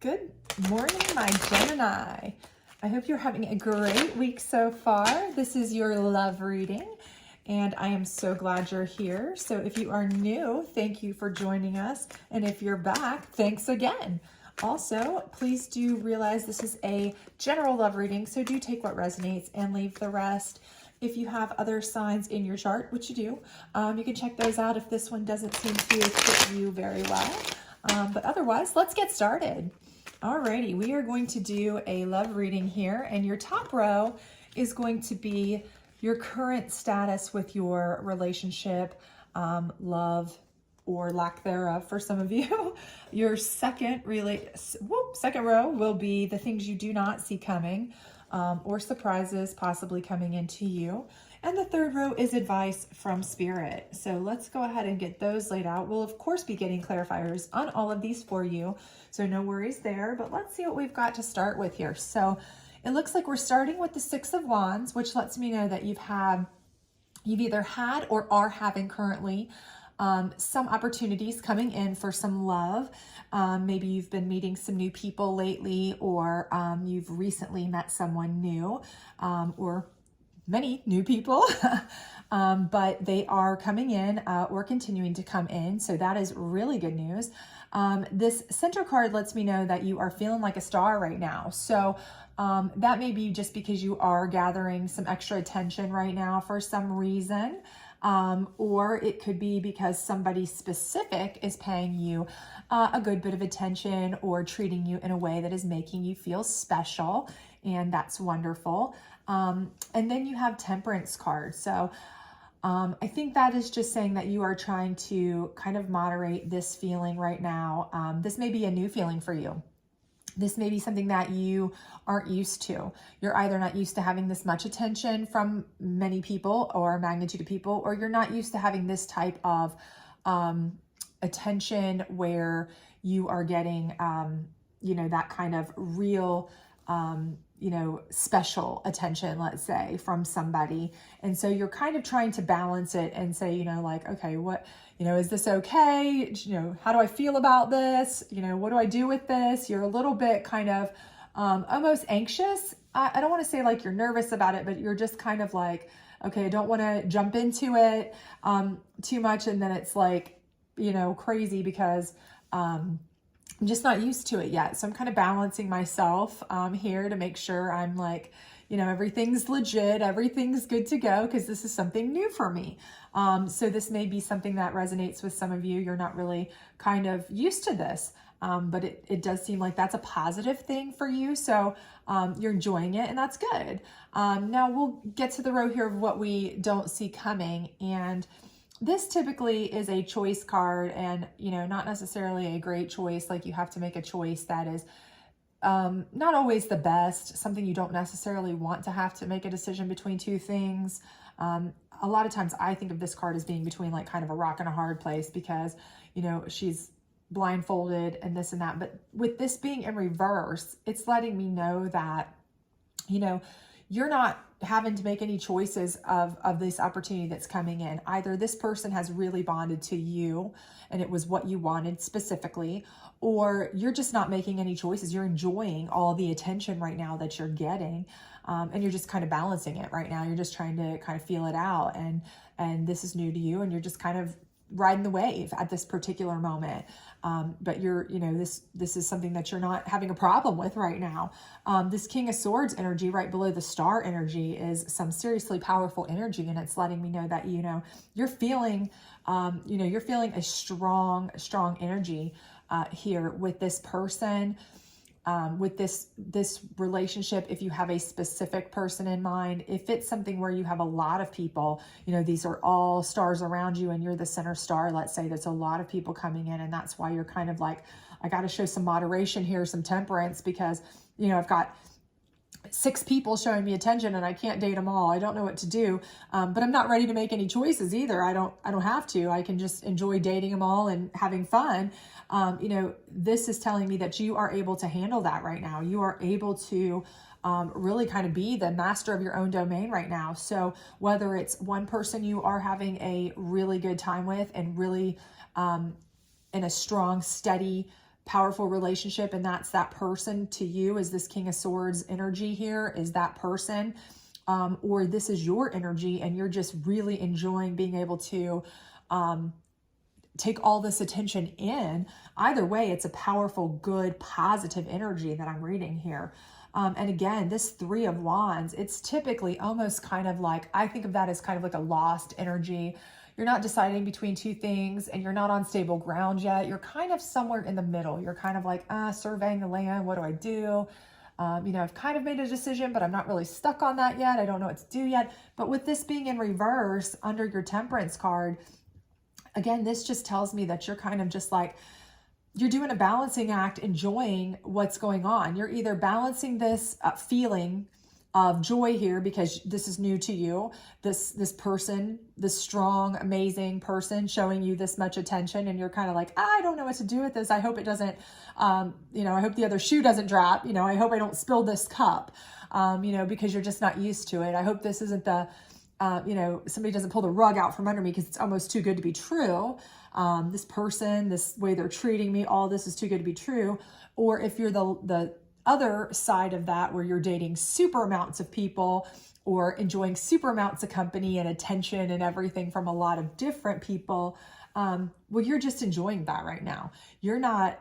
Good morning, my Gemini. I hope you're having a great week so far. This is your love reading, and I am so glad you're here. So if you are new, thank you for joining us. And if you're back, thanks again. Also, please do realize this is a general love reading, so do take what resonates and leave the rest. If you have other signs in your chart, which you do, you can check those out if this one doesn't seem to fit you very well. But otherwise, let's get started. Alrighty, we are going to do a love reading here, and your top row is going to be your current status with your relationship, love, or lack thereof for some of you. Your second row will be the things you do not see coming, or surprises possibly coming into you. And the third row is advice from spirit. So let's go ahead and get those laid out. We'll of course be getting clarifiers on all of these for you, so no worries there, but let's see what we've got to start with here. So it looks like we're starting with the Six of Wands, which lets me know that you've either had or are having currently some opportunities coming in for some love. Maybe you've been meeting some new people lately, or you've recently met someone new, or many new people, but they are coming in or continuing to come in. So that is really good news. This center card lets me know that you are feeling like a star right now. So that may be just because you are gathering some extra attention right now for some reason. Or it could be because somebody specific is paying you a good bit of attention or treating you in a way that is making you feel special, and that's wonderful. And then you have Temperance card. So I think that is just saying that you are trying to kind of moderate this feeling right now. This may be a new feeling for you. This may be something that you aren't used to. You're either not used to having this much attention from many people or a magnitude of people, or you're not used to having this type of attention where you are getting, that kind of real, special attention, let's say, from somebody. And so you're kind of trying to balance it and say, okay, what, is this okay? How do I feel about this? What do I do with this? You're a little bit kind of almost anxious. I don't want to say like you're nervous about it, but you're just kind of like, okay, I don't want to jump into it too much. And then it's like, crazy because I'm just not used to it yet. So I'm kind of balancing myself here to make sure I'm like, everything's legit, everything's good to go, because this is something new for me. So this may be something that resonates with some of you. You're not really kind of used to this, but it does seem like that's a positive thing for you. So you're enjoying it, and that's good. Now we'll get to the row here of what we don't see coming. And this typically is a choice card, and, not necessarily a great choice. Like you have to make a choice that is not always the best, something you don't necessarily want to have to make a decision between two things. A lot of times I think of this card as being between like kind of a rock and a hard place, because, she's blindfolded and this and that. But with this being in reverse, it's letting me know that, you're not having to make any choices of this opportunity that's coming in. Either this person has really bonded to you and it was what you wanted specifically, or you're just not making any choices. You're enjoying all the attention right now that you're getting, and you're just kind of balancing it right now. You're just trying to kind of feel it out, and this is new to you, and you're just kind of riding the wave at this particular moment. But you're, this is something that you're not having a problem with right now. This King of Swords energy right below the star energy is some seriously powerful energy. And it's letting me know that, you're feeling, you're feeling a strong energy here with this person. With this relationship, if you have a specific person in mind, if it's something where you have a lot of people, these are all stars around you and you're the center star, let's say, there's a lot of people coming in, and that's why you're kind of like, I got to show some moderation here, some temperance, because, I've got 6 people showing me attention and I can't date them all. I don't know what to do, but I'm not ready to make any choices either. I don't have to. I can just enjoy dating them all and having fun. This is telling me that you are able to handle that right now. You are able to really kind of be the master of your own domain right now. So whether it's one person you are having a really good time with and really in a strong, steady powerful relationship, and that's that person to you, is this King of Swords energy here, is that person. Or this is your energy and you're just really enjoying being able to take all this attention in. Either way, it's a powerful, good, positive energy that I'm reading here. And again, this Three of Wands, it's typically almost kind of like, I think of that as kind of like a lost energy. You're not deciding between two things and you're not on stable ground yet. You're kind of somewhere in the middle. You're kind of like, surveying the land. What do I do? I've kind of made a decision, but I'm not really stuck on that yet. I don't know what to do yet. But with this being in reverse under your Temperance card, again, this just tells me that you're kind of just like, you're doing a balancing act, enjoying what's going on. You're either balancing this feeling of joy here because this is new to you, this person, this strong, amazing person showing you this much attention, and you're kind of like, I don't know what to do with this. I hope it doesn't, I hope the other shoe doesn't drop. I hope I don't spill this cup, because you're just not used to it. I hope this isn't the, somebody doesn't pull the rug out from under me because it's almost too good to be true. This person, this way they're treating me, all this is too good to be true. Or if you're the other side of that, where you're dating super amounts of people or enjoying super amounts of company and attention and everything from a lot of different people, well, you're just enjoying that right now. You're not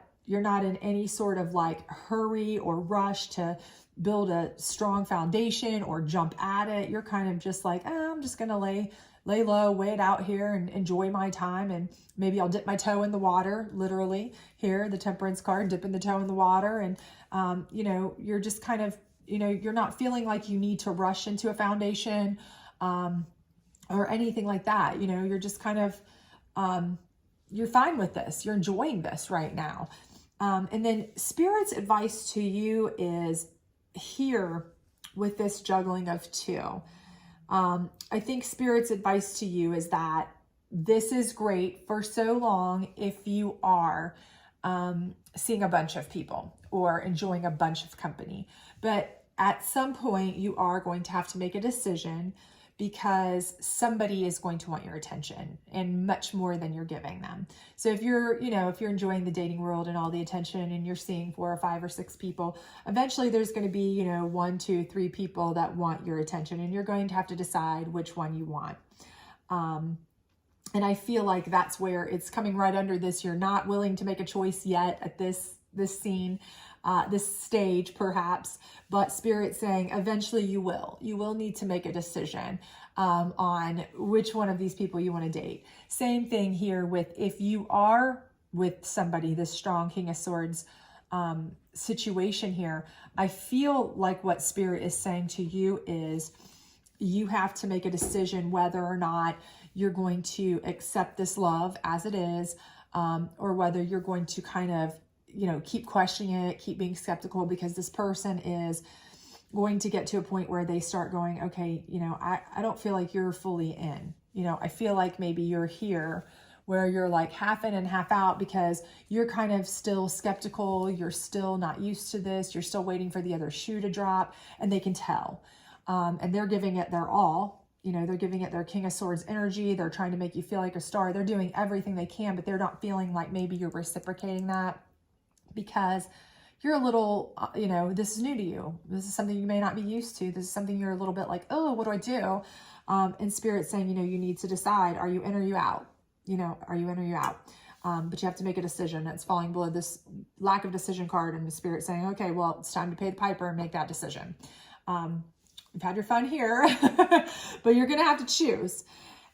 in any sort of like hurry or rush to build a strong foundation or jump at it. You're kind of just like, I'm just going to lay low, wait out here and enjoy my time. And maybe I'll dip my toe in the water, literally here, the Temperance card, dipping the toe in the water. And, you're just kind of, you're not feeling like you need to rush into a foundation, or anything like that. You're just kind of, you're fine with this. You're enjoying this right now. And then Spirit's advice to you is here with this juggling of two. I think Spirit's advice to you is that this is great for so long if you are seeing a bunch of people or enjoying a bunch of company. But at some point, you are going to have to make a decision because somebody is going to want your attention and much more than you're giving them. So if you're enjoying the dating world and all the attention and you're seeing 4 or 5 or 6 people, eventually there's going to be, 1, 2, 3 people that want your attention, and you're going to have to decide which one you want. And I feel like that's where it's coming right under this. You're not willing to make a choice yet at this scene, this stage perhaps, but Spirit's saying eventually you will need to make a decision on which one of these people you want to date. Same thing here with if you are with somebody, this strong King of Swords situation here. I feel like what Spirit is saying to you is you have to make a decision whether or not you're going to accept this love as it is, or whether you're going to kind of, keep questioning it, keep being skeptical, because this person is going to get to a point where they start going, okay, I don't feel like you're fully in. I feel like maybe you're here where you're like half in and half out because you're kind of still skeptical. You're still not used to this. You're still waiting for the other shoe to drop, and they can tell. And they're giving it their all. They're giving it their King of Swords energy. They're trying to make you feel like a star. They're doing everything they can, but they're not feeling like maybe you're reciprocating that because you're a little, this is new to you. This is something you may not be used to. This is something you're a little bit like, oh, what do I do? And Spirit's saying, you need to decide, are you in or you out? Are you in or you out? But you have to make a decision. It's falling below this lack of decision card, and the Spirit saying, okay, well, it's time to pay the piper and make that decision. You've had your fun here, but you're going to have to choose.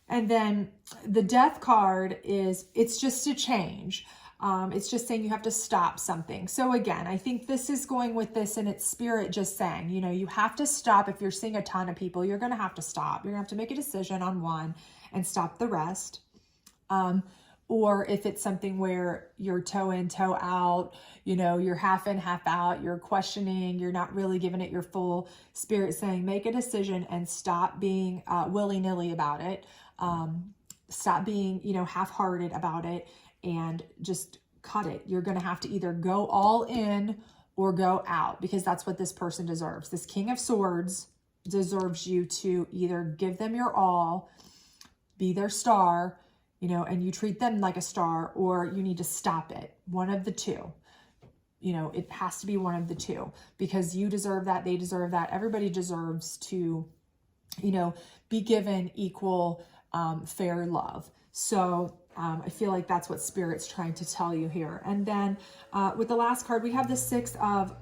And then the Death card it's just a change. It's just saying you have to stop something. So again, I think this is going with this, and it's Spirit just saying, you have to stop. If you're seeing a ton of people, you're going to have to stop. You're going to have to make a decision on one and stop the rest. Or if it's something where you're toe in, toe out, you're half in, half out, you're questioning, you're not really giving it your full. Spirit saying, make a decision and stop being willy-nilly about it. Stop being, half-hearted about it, and just cut it. You're going to have to either go all in or go out, because that's what this person deserves. This King of Swords deserves you to either give them your all, be their star, and you treat them like a star, or you need to stop it. One of the two. you know, it has to be one of the two, because you deserve that. They deserve that. Everybody deserves to, you know, be given equal, fair love. So I feel like that's what Spirit's trying to tell you here. And then with the last card, we have the Six of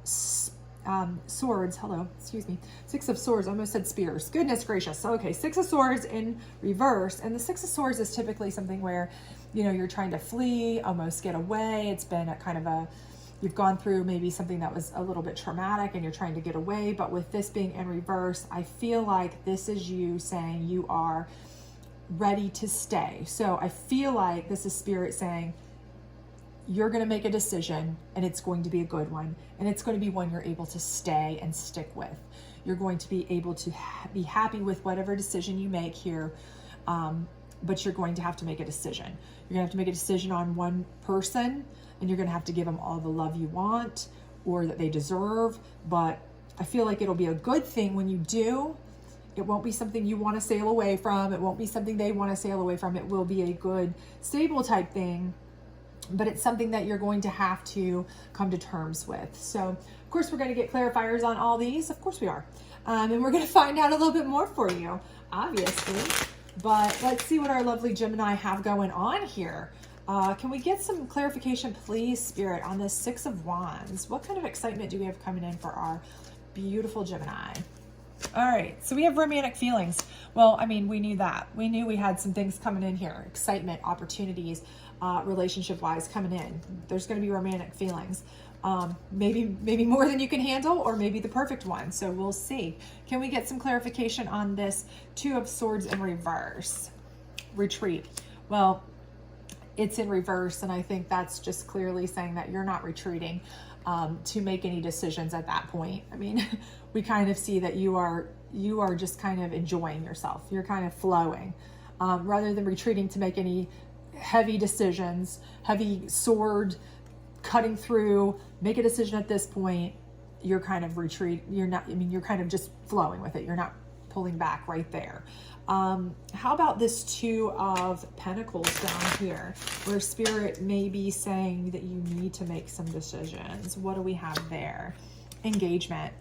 Swords. Hello, excuse me. Six of Swords. I almost said spears. Goodness gracious. Okay, Six of Swords in reverse. And the Six of Swords is typically something where, you know, you're trying to flee, almost get away. It's been a kind of a, you've gone through maybe something that was a little bit traumatic and you're trying to get away. But with this being in reverse, I feel like this is you saying you are ready to stay. So I feel like this is Spirit saying you're going to make a decision, and it's going to be a good one, and it's going to be one you're able to stay and stick with. You're going to be able to be happy with whatever decision you make here, but you're going to have to make a decision. You're going to have to make a decision on one person, and you're going to have to give them all the love you want or that they deserve. But I feel like it'll be a good thing when you do. It won't be something you want to sail away from. It won't be something they want to sail away from. It will be a good, stable type thing, but it's something that you're going to have to come to terms with. So, of course, we're going to get clarifiers on all these. Of course we are. And we're going to find out a little bit more for you, obviously. But let's see what our lovely Gemini have going on here. Can we get some clarification, please, Spirit, on this Six of Wands? What kind of excitement do we have coming in for our beautiful Gemini? All right, so we have romantic feelings. Well, I mean, we knew that. We knew we had some things coming in here. Excitement, opportunities, relationship-wise coming in. There's going to be romantic feelings. Maybe more than you can handle, or maybe the perfect one. So we'll see. Can we get some clarification on this Two of Swords in reverse? Retreat. Well, it's in reverse, and I think that's just clearly saying that you're not retreating to make any decisions at that point. I mean, we kind of see that you are just kind of enjoying yourself. You're kind of flowing, rather than retreating to make any heavy decisions, heavy sword cutting through, make a decision at this point. You're kind of you're kind of just flowing with it. You're not pulling back right there. How about this Two of Pentacles down here, where Spirit may be saying that you need to make some decisions? What do we have there? Engagement.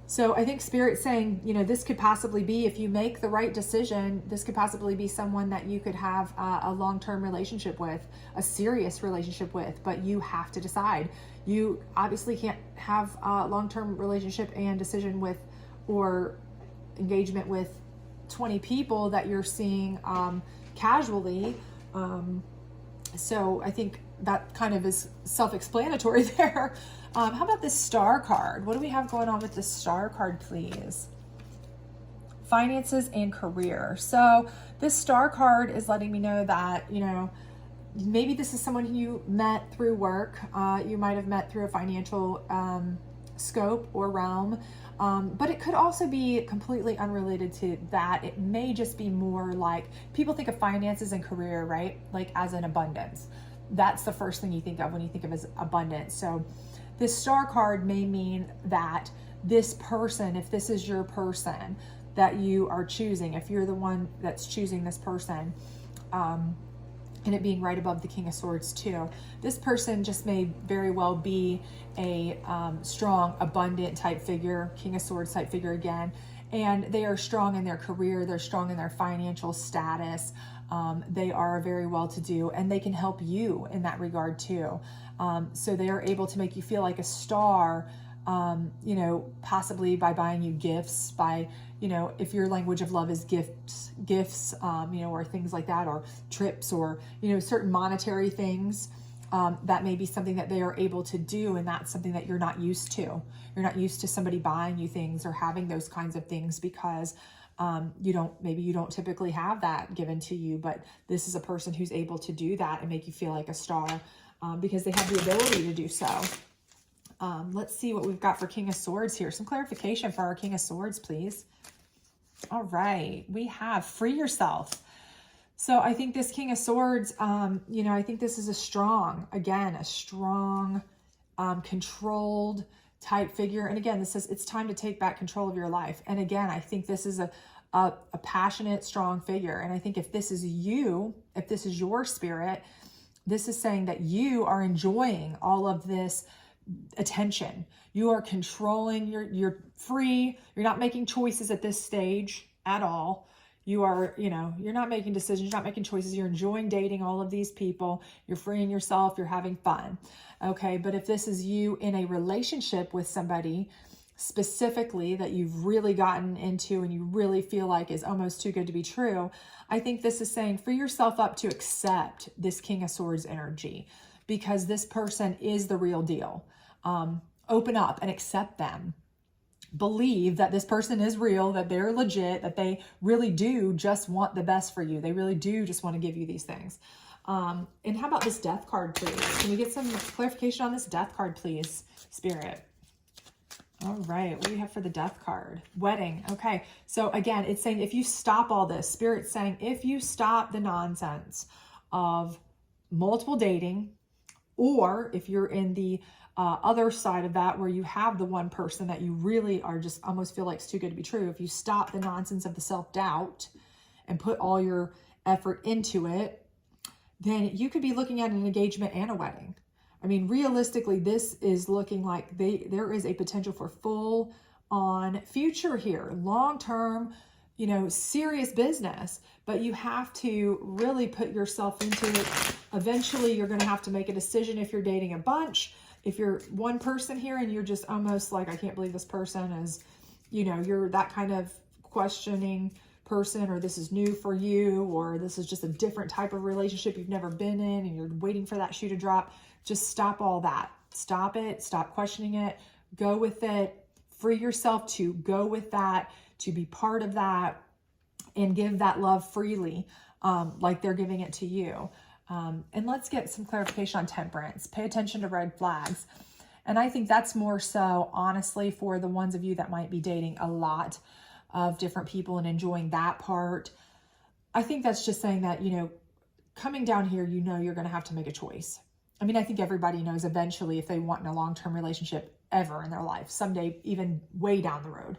So I think Spirit's saying, you know, this could possibly be, if you make the right decision, this could possibly be someone that you could have a long-term relationship with, a serious relationship with, but you have to decide. You obviously can't have a long-term relationship and decision with, or engagement with 20 people that you're seeing casually. So I think that kind of is self-explanatory there. How about this Star card? What do we have going on with this Star card, please? Finances and career. So this Star card is letting me know that, you know, maybe this is someone who you met through work. You might have met through a financial scope or realm. But it could also be completely unrelated to that. It may just be more like, people think of finances and career, right? Like as an abundance. That's the first thing you think of when you think of as abundance. So this Star card may mean that this person, if this is your person that you are choosing, if you're the one that's choosing this person, and it being right above the King of Swords too, this person just may very well be a strong, abundant type figure, King of Swords type figure again, and they are strong in their career, they're strong in their financial status, they are very well-to-do, and they can help you in that regard too. So they are able to make you feel like a star, you know, possibly by buying you gifts, by, you know, if your language of love is gifts, you know, or things like that, or trips, or, you know, certain monetary things, that may be something that they are able to do. And that's something that you're not used to. You're not used to somebody buying you things or having those kinds of things, because maybe you don't typically have that given to you, but this is a person who's able to do that and make you feel like a star, because they have the ability to do so. Let's see what we've got for King of Swords here. Some clarification for our King of Swords, please. All right, we have free yourself. So I think this King of Swords, you know, I think this is a strong, controlled type figure. And again, this says it's time to take back control of your life. And again, I think this is a passionate, strong figure. And I think if this is you, if this is your spirit, this is saying that you are enjoying all of this attention. You are controlling, you're free. You're not making choices at this stage at all. You are, you're not making decisions, you're not making choices. You're enjoying dating all of these people. You're freeing yourself, you're having fun. Okay, but if this is you in a relationship with somebody specifically that you've really gotten into and you really feel like is almost too good to be true, I think this is saying free yourself up to accept this King of Swords energy, because this person is the real deal. Open up and accept them. Believe that this person is real, that they're legit, that they really do just want the best for you. They really do just want to give you these things. And how about this Death card, please? Can we get some clarification on this Death card, please, Spirit? All right, what do you have for the Death card? Wedding. Okay, so again, it's saying if you stop all this, Spirit's saying if you stop the nonsense of multiple dating, or if you're in the other side of that where you have the one person that you really are just almost feel like it's too good to be true, if you stop the nonsense of the self-doubt and put all your effort into it, then you could be looking at an engagement and a wedding. I mean, realistically, this is looking like there is a potential for full on future here, long-term, serious business, but you have to really put yourself into it. Eventually, you're going to have to make a decision if you're dating a bunch. If you're one person here and you're just almost like, I can't believe this person is, you're that kind of questioning person, or this is new for you, or this is just a different type of relationship you've never been in and you're waiting for that shoe to drop. Just stop all that. Stop it. Stop questioning it. Go with it. Free yourself to go with that, to be part of that, and give that love freely, like they're giving it to you. And let's get some clarification on Temperance. Pay attention to red flags. And I think that's more so, honestly, for the ones of you that might be dating a lot of different people and enjoying that part. I think that's just saying that, coming down here, you're going to have to make a choice. I mean, I think everybody knows eventually if they want in a long-term relationship ever in their life, someday, even way down the road,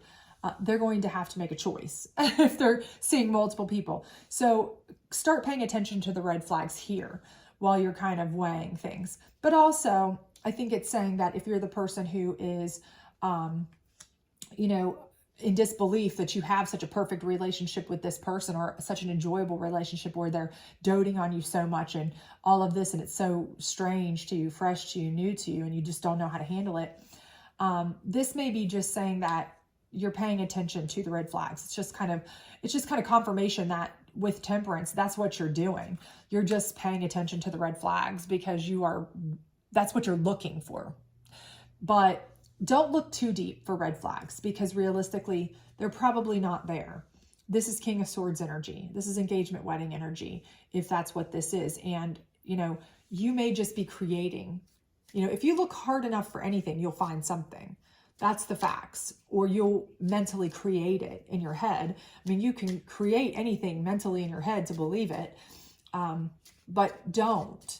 they're going to have to make a choice if they're seeing multiple people. So start paying attention to the red flags here while you're kind of weighing things. But also, I think it's saying that if you're the person who is, in disbelief that you have such a perfect relationship with this person, or such an enjoyable relationship where they're doting on you so much and all of this, and it's so strange to you, fresh to you, new to you, and you just don't know how to handle it. This may be just saying that you're paying attention to the red flags. It's just kind of confirmation that with Temperance, that's what you're doing. You're just paying attention to the red flags because that's what you're looking for. But don't look too deep for red flags, because realistically, they're probably not there. This is King of Swords energy. This is engagement wedding energy, if that's what this is. And, you may just be creating, if you look hard enough for anything, you'll find something. That's the facts. Or you'll mentally create it in your head. I mean, you can create anything mentally in your head to believe it. But don't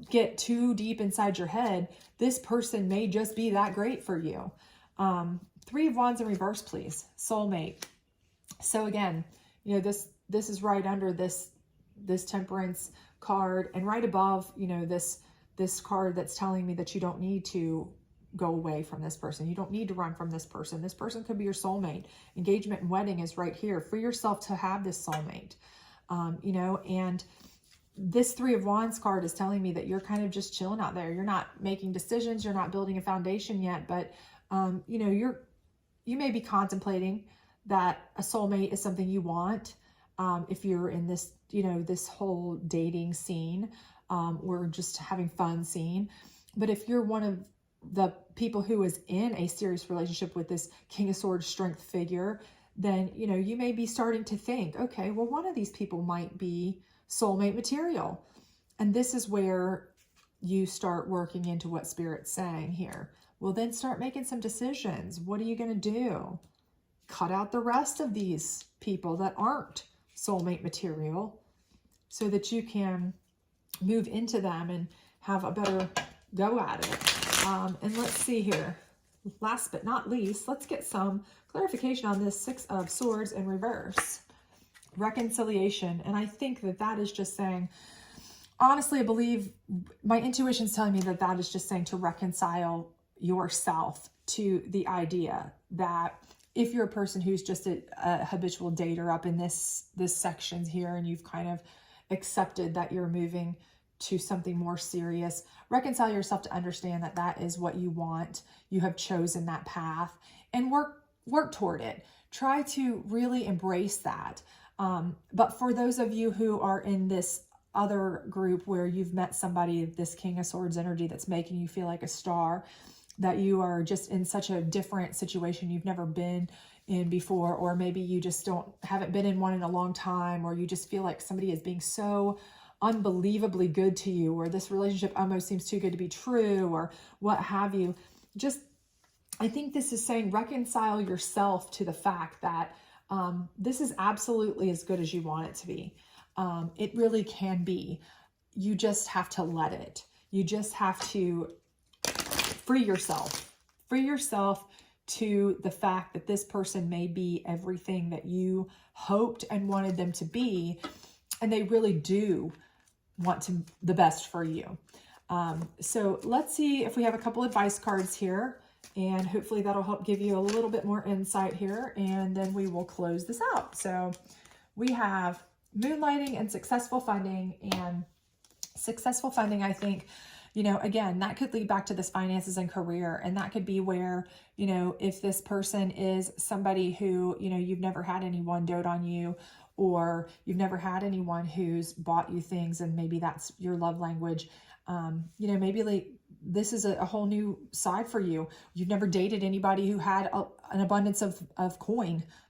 get too deep inside your head. This person may just be that great for you. 3 of Wands in reverse, please. Soulmate. So again, this is right under this Temperance card, and right above, this card that's telling me that you don't need to go away from this person. You don't need to run from this person. This person could be your soulmate. Engagement and wedding is right here. Free yourself to have this soulmate. And this 3 of Wands card is telling me that you're kind of just chilling out there. You're not making decisions. You're not building a foundation yet, but, you may be contemplating that a soulmate is something you want. If you're in this, this whole dating scene, or just having fun scene. But if you're one of the people who is in a serious relationship with this King of Swords strength figure, then, you may be starting to think, okay, well, one of these people might be soulmate material. And this is where you start working into what Spirit's saying here. Well, then start making some decisions. What are you going to do? Cut out the rest of these people that aren't soulmate material so that you can move into them and have a better go at it. And let's see here. Last but not least, let's get some clarification on this 6 of Swords in reverse. Reconciliation. And I think that is just saying, honestly, I believe my intuition's telling me that that is just saying to reconcile yourself to the idea that if you're a person who's just a habitual dater up in this section here, and you've kind of accepted that you're moving to something more serious, reconcile yourself to understand that that is what you want. You have chosen that path, and work toward it. Try to really embrace that. But for those of you who are in this other group where you've met somebody, this King of Swords energy, that's making you feel like a star, that you are just in such a different situation you've never been in before, or maybe you just haven't been in one in a long time, or you just feel like somebody is being so unbelievably good to you, or this relationship almost seems too good to be true, or what have you. Just, I think this is saying reconcile yourself to the fact that this is absolutely as good as you want it to be. It really can be. You just have to let it. You just have to free yourself to the fact that this person may be everything that you hoped and wanted them to be, and they really do want the best for you. So let's see if we have a couple advice cards here, and hopefully that'll help give you a little bit more insight here, and then we will close this out. So we have moonlighting and successful funding. And successful funding, I think, you know, again, that could lead back to this finances and career. And that could be where, you know, if this person is somebody who, you know, you've never had anyone dote on you, or you've never had anyone who's bought you things, and maybe that's your love language. You know, maybe like this is a whole new side for you. You've never dated anybody who had an abundance of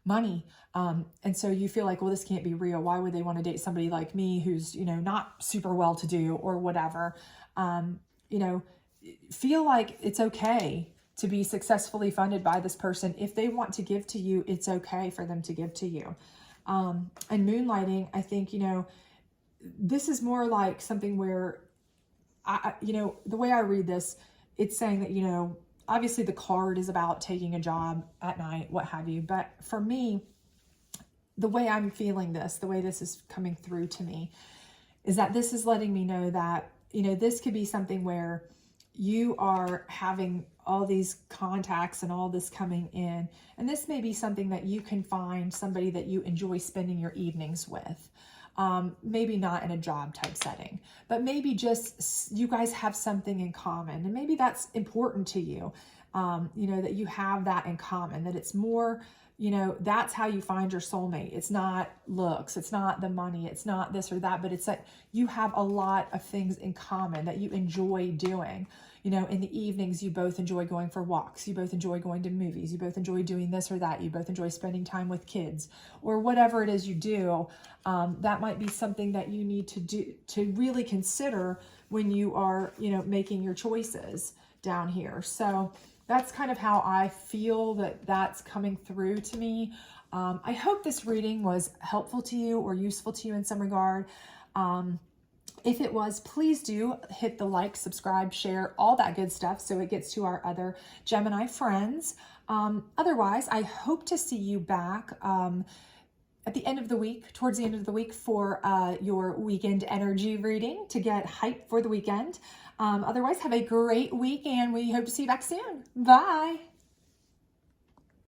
money. And so you feel like, well, this can't be real. Why would they want to date somebody like me who's, you know, not super well to do or whatever? You know, feel like it's okay to be successfully funded by this person. If they want to give to you, it's okay for them to give to you. And moonlighting, I think, you know, this is more like something where you know, the way I read this, it's saying that, you know, obviously the card is about taking a job at night, what have you. But for me, the way I'm feeling this, the way this is coming through to me, is that this is letting me know that, you know, this could be something where you are having all these contacts and all this coming in. And this may be something that you can find somebody that you enjoy spending your evenings with. Maybe not in a job type setting, but maybe just you guys have something in common, and maybe that's important to you. You know, that you have that in common, that it's more, you know, that's how you find your soulmate. It's not looks, it's not the money, it's not this or that, but it's that you have a lot of things in common that you enjoy doing. You know, in the evenings, you both enjoy going for walks. You both enjoy going to movies. You both enjoy doing this or that. You both enjoy spending time with kids, or whatever it is you do. That might be something that you need to do, to really consider when you are, you know, making your choices down here. So that's kind of how I feel that that's coming through to me. I hope this reading was helpful to you or useful to you in some regard. If it was, please do hit the like, subscribe, share, all that good stuff so it gets to our other Gemini friends. Otherwise, I hope to see you back at the end of the week, towards the end of the week, for your weekend energy reading to get hyped for the weekend. Otherwise, have a great week, and we hope to see you back soon. Bye.